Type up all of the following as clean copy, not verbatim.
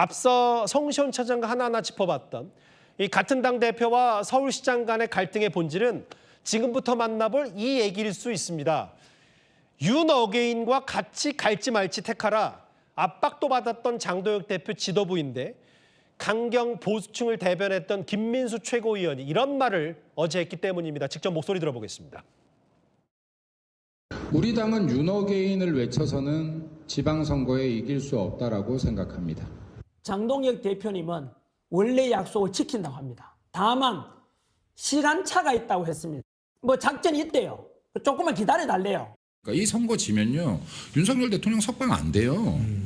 앞서 성시현 차장과 하나하나 짚어봤던 이 같은 당 대표와 서울시장 간의 갈등의 본질은 지금부터 만나볼 이 얘기일 수 있습니다. 윤 어게인과 같이 갈지 말지 택하라 압박도 받았던 장도혁 대표 지도부인데 강경 보수층을 대변했던 김민수 최고위원이 이런 말을 어제 했기 때문입니다. 직접 목소리 들어보겠습니다. 우리 당은 윤 어게인을 외쳐서는 지방선거에 이길 수 없다라고 생각합니다. 장동혁 대표님은 원래 약속을 지킨다고 합니다. 다만 시간차가 있다고 했습니다. 뭐 작전이 있대요. 조금만 기다려달래요. 그러니까 이 선거 지면요. 윤석열 대통령 석방 안 돼요.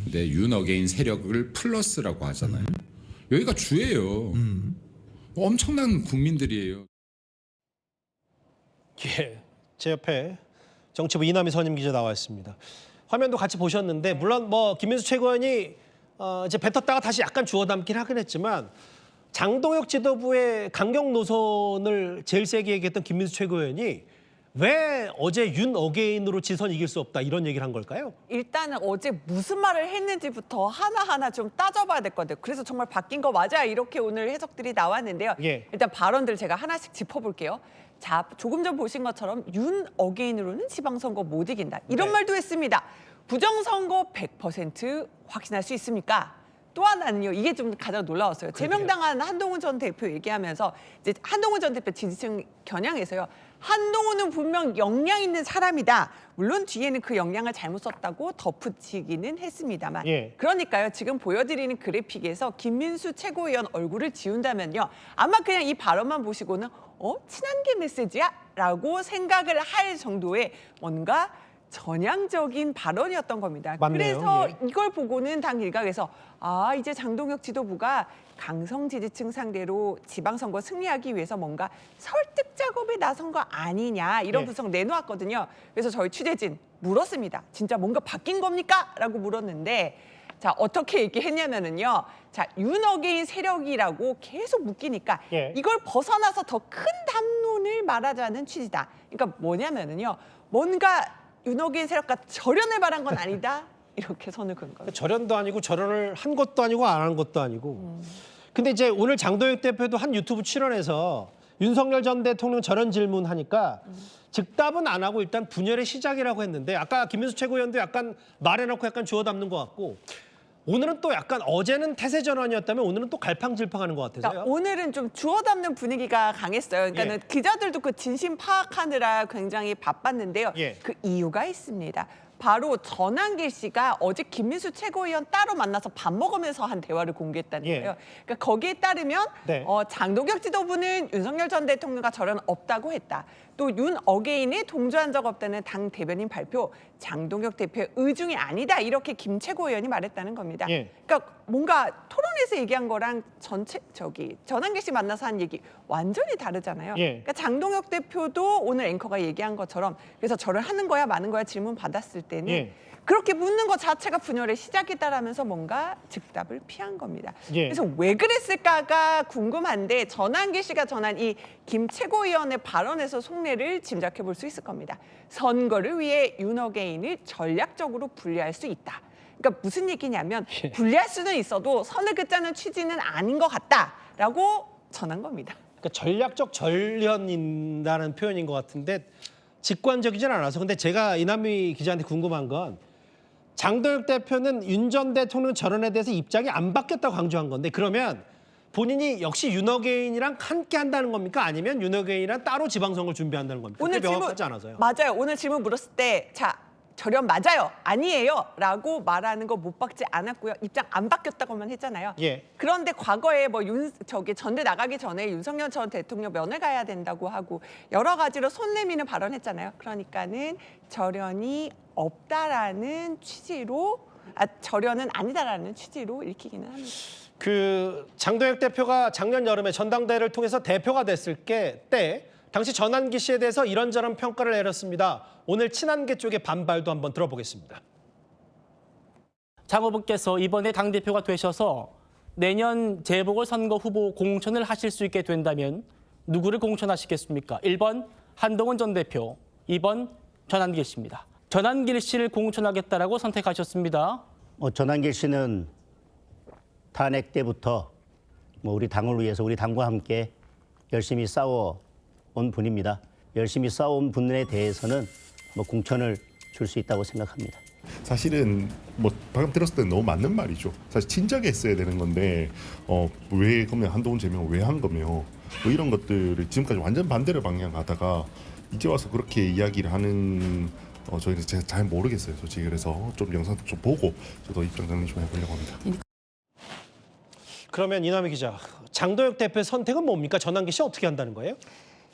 근데 윤 어게인 세력을 플러스라고 하잖아요. 여기가 주예요. 엄청난 국민들이에요. 예, 제 옆에 정치부 이남희 선임 기자 나와 있습니다. 화면도 같이 보셨는데 물론 뭐 김민수 최고위원이 이제 뱉었다가 다시 약간 주워 담긴 하긴 했지만 장동혁 지도부의 강경 노선을 제일 세게 얘기했던 김민수 최고위원이 왜 어제 윤 어게인으로 지선 이길 수 없다 이런 얘기를 한 걸까요? 일단은 어제 무슨 말을 했는지부터 하나하나 좀 따져봐야 될 것 같아요. 그래서 정말 바뀐 거 맞아요. 이렇게 오늘 해석들이 나왔는데요. 예. 일단 발언들 제가 하나씩 짚어볼게요. 자, 조금 전 보신 것처럼 윤 어게인으로는 지방선거 못 이긴다. 이런 네. 말도 했습니다. 부정선거 100% 확신할 수 있습니까? 또 하나는요. 이게 좀 가장 놀라웠어요. 제명당한 한동훈 전 대표 얘기하면서 이제 한동훈 전 대표 지지층 겨냥해서요. 한동훈은 분명 역량 있는 사람이다. 물론 뒤에는 그 역량을 잘못 썼다고 덧붙이기는 했습니다만. 예. 그러니까요. 지금 보여드리는 그래픽에서 김민수 최고위원 얼굴을 지운다면요. 아마 그냥 이 발언만 보시고는 친한계 메시지야? 라고 생각을 할 정도의 뭔가 전향적인 발언이었던 겁니다. 맞네요. 그래서 예. 이걸 보고는 당 일각에서 이제 장동혁 지도부가 강성 지지층 상대로 지방선거 승리하기 위해서 뭔가 설득 작업에 나선 거 아니냐 이런 예. 분석 내놓았거든요. 그래서 저희 취재진 물었습니다. 진짜 뭔가 바뀐 겁니까? 라고 물었는데 자 어떻게 얘기했냐면은요. 자 윤 어게인 세력이라고 계속 묶이니까 예. 이걸 벗어나서 더 큰 담론을 말하자는 취지다. 그러니까 뭐냐면은요. 뭔가 윤 어게인 세력과 절연을 바란 건 아니다. 이렇게 선을 그은 거예요. 절연도 아니고 절연을 한 것도 아니고 안 한 것도 아니고. 근데 이제 오늘 장도혁 대표도 한 유튜브 출연해서 윤석열 전 대통령 절연 질문하니까 즉답은 안 하고 일단 분열의 시작이라고 했는데 아까 김민수 최고위원도 약간 말해놓고 약간 주워 담는 것 같고 오늘은 또 약간 어제는 태세 전환이었다면 오늘은 또 갈팡질팡하는 것 같아서요. 그러니까 오늘은 좀 주워 담는 분위기가 강했어요. 그러니까는 예. 기자들도 그 진심 파악하느라 굉장히 바빴는데요. 예. 그 이유가 있습니다. 바로 전한길 씨가 어제 김민수 최고위원 따로 만나서 밥 먹으면서 한 대화를 공개했다는 예. 거예요. 그러니까 거기에 따르면 네. 장동혁 지도부는 윤석열 전 대통령과 절연 없다고 했다. 또 윤 어게인이 동조한 적 없다는 당 대변인 발표, 장동혁 대표의 의중이 아니다. 이렇게 김 최고위원이 말했다는 겁니다. 예. 그러니까 뭔가 토론에서 얘기한 거랑 전한길 씨 만나서 한 얘기 완전히 다르잖아요. 예. 그러니까 장동혁 대표도 오늘 앵커가 얘기한 것처럼 그래서 저를 하는 거야 마는 거야 질문 받았을 때는 예. 그렇게 묻는 것 자체가 분열의 시작이다라면서 뭔가 즉답을 피한 겁니다. 예. 그래서 왜 그랬을까가 궁금한데 전한길 씨가 전한 이 김 최고위원의 발언에서 속내를 짐작해 볼 수 있을 겁니다. 선거를 위해 윤 어게인을 전략적으로 분리할 수 있다. 그러니까 무슨 얘기냐면 분리할 수는 있어도 선을 긋자는 취지는 아닌 것 같다라고 전한 겁니다. 그러니까 전략적 절연이라는 표현인 것 같은데 직관적이진 않아서 근데 제가 이남희 기자한테 궁금한 건 장도혁 대표는 윤 전 대통령 절연에 대해서 입장이 안 바뀌었다고 강조한 건데 그러면 본인이 역시 윤 어게인이랑 함께 한다는 겁니까? 아니면 윤 어게인이랑 따로 지방선거를 준비한다는 겁니까? 오늘 그게 명확하지 않아서요. 맞아요. 오늘 질문 물었을 때 자 절연 맞아요. 아니에요. 라고 말하는 거 못 박지 않았고요. 입장 안 바뀌었다고만 했잖아요. 예. 그런데 과거에 뭐 전대 나가기 전에 윤석열 전 대통령 면회 가야 된다고 하고 여러 가지로 손 내미는 발언했잖아요. 그러니까는 절연이 없다라는 취지로 절연은 아니다라는 취지로 읽히기는 합니다. 그 장도혁 대표가 작년 여름에 전당대회를 통해서 대표가 됐을 때 당시 전한기 씨에 대해서 이런저런 평가를 내렸습니다. 오늘 친한계 쪽의 반발도 한번 들어보겠습니다. 장 후보께서 이번에 당대표가 되셔서 내년 재보궐선거 후보 공천을 하실 수 있게 된다면 누구를 공천하시겠습니까? 1번 한동훈 전 대표, 2번 전한길 씨입니다. 전한길 씨를 공천하겠다라고 선택하셨습니다. 전한길 씨는 탄핵 때부터 뭐 우리 당을 위해서 우리 당과 함께 열심히 싸워온 분입니다. 열심히 싸워온 분에 대해서는 뭐 공천을 줄 수 있다고 생각합니다. 사실은 뭐 방금 들었을 때 너무 맞는 말이죠. 사실 진작에 했어야 되는 건데 왜 그러면 한동훈 제명 왜 한 거며 뭐 이런 것들을 지금까지 완전 반대로 방향 가다가 이제 와서 그렇게 이야기를 하는 저희는 제가 잘 모르겠어요. 솔직히 그래서 좀 영상도 좀 보고 저도 입장 정리 좀 해보려고 합니다. 그러면 이남희 기자, 장도혁 대표의 선택은 뭡니까? 전환기 씨 어떻게 한다는 거예요?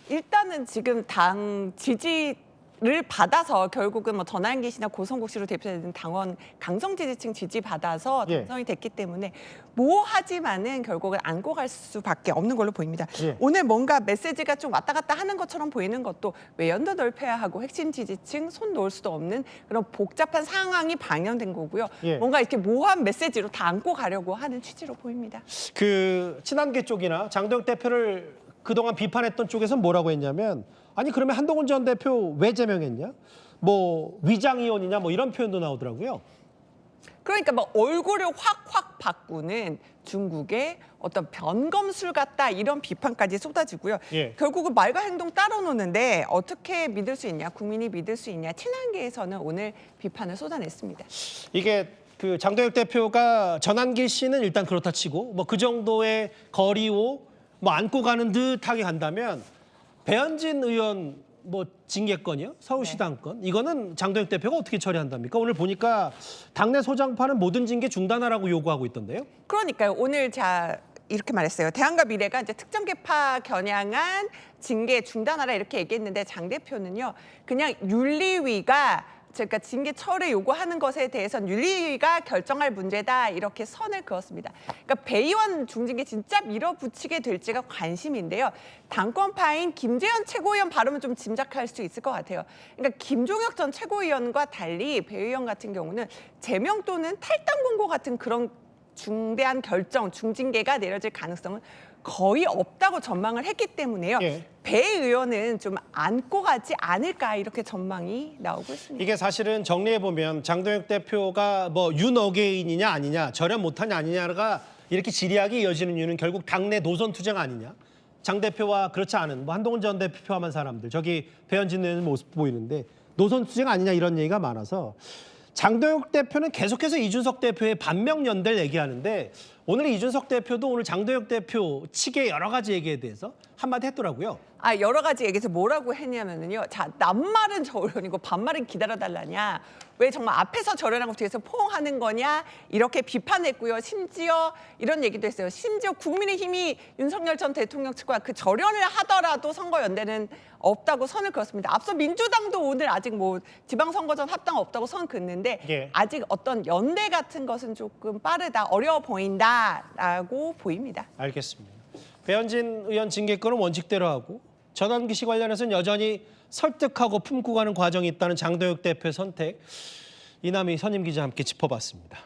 일단은 지금 당 지지를 받아서 결국은 뭐 전환기 씨나 고성국 씨로 대표되는 당원 강성 지지층 지지 받아서 예. 당선이 됐기 때문에 뭐 하지만은 결국은 안고 갈 수밖에 없는 걸로 보입니다. 예. 오늘 뭔가 메시지가 좀 왔다 갔다 하는 것처럼 보이는 것도 외연도 넓혀야 하고 핵심 지지층 손 놓을 수도 없는 그런 복잡한 상황이 방영된 거고요. 예. 뭔가 이렇게 모호한 메시지로 다 안고 가려고 하는 취지로 보입니다. 그 친한계 쪽이나 장도혁 대표를 그동안 비판했던 쪽에서는 뭐라고 했냐면 아니 그러면 한동훈 전 대표 왜 제명했냐? 뭐 위장이혼이냐 뭐 이런 표현도 나오더라고요. 그러니까 막 얼굴을 확 바꾸는 중국의 어떤 변검술 같다 이런 비판까지 쏟아지고요. 예. 결국은 말과 행동 따로 노는데 어떻게 믿을 수 있냐, 국민이 믿을 수 있냐, 친한계에서는 오늘 비판을 쏟아냈습니다. 이게 그 장도혁 대표가 전환길 씨는 일단 그렇다 치고 뭐 그 정도의 거리고 뭐 안고 가는 듯하게 간다면 배현진 의원 뭐 징계건이요? 서울시당건 이거는 장도혁 대표가 어떻게 처리한답니까? 오늘 보니까 당내 소장파는 모든 징계 중단하라고 요구하고 있던데요. 그러니까요. 오늘 자 이렇게 말했어요. 대한과 미래가 이제 특정 계파 겨냥한 징계 중단하라 이렇게 얘기했는데 장 대표는요. 그냥 윤리위가 그러니까 징계 처리 요구하는 것에 대해서는 윤리위가 결정할 문제다 이렇게 선을 그었습니다. 그러니까 배 의원 중징계 진짜 밀어붙이게 될지가 관심인데요. 당권파인 김재현 최고위원 발언은 좀 짐작할 수 있을 것 같아요. 그러니까 김종혁 전 최고위원과 달리 배 의원 같은 경우는 제명 또는 탈당 공고 같은 그런 중대한 결정, 중징계가 내려질 가능성은 거의 없다고 전망을 했기 때문에요. 예. 배 의원은 좀 안고 가지 않을까 이렇게 전망이 나오고 있습니다. 이게 사실은 정리해 보면 장도혁 대표가 뭐 윤어게인이냐 아니냐, 절연 못하냐 아니냐가 이렇게 지리하게 이어지는 이유는 결국 당내 노선 투쟁 아니냐. 장 대표와 그렇지 않은 뭐 한동훈 전 대표 포함한 사람들 저기 배현진 의원 모습 보이는데 노선 투쟁 아니냐 이런 얘기가 많아서 장도혁 대표는 계속해서 이준석 대표의 반명연대를 얘기하는데 오늘 이준석 대표도 오늘 장도혁 대표 측의 여러 가지 얘기에 대해서 한마디 했더라고요. 여러 가지 얘기해서 뭐라고 했냐면요. 자, 낱말은 저런이고 반말은 기다려달라냐. 왜 정말 앞에서 저런하고 뒤에서 포옹하는 거냐. 이렇게 비판했고요. 심지어 이런 얘기도 했어요. 심지어 국민의힘이 윤석열 전 대통령 측과 그 절연을 하더라도 선거연대는 없다고 선을 그었습니다. 앞서 민주당도 오늘 아직 뭐 지방선거전 합당 없다고 선 긋는데 예. 아직 어떤 연대 같은 것은 조금 빠르다, 어려워 보인다라고 보입니다. 알겠습니다. 배현진 의원 징계권은 원칙대로 하고 전환기 씨 관련해서는 여전히 설득하고 품고 가는 과정이 있다는 장도혁 대표의 선택. 이남희 선임 기자 함께 짚어봤습니다.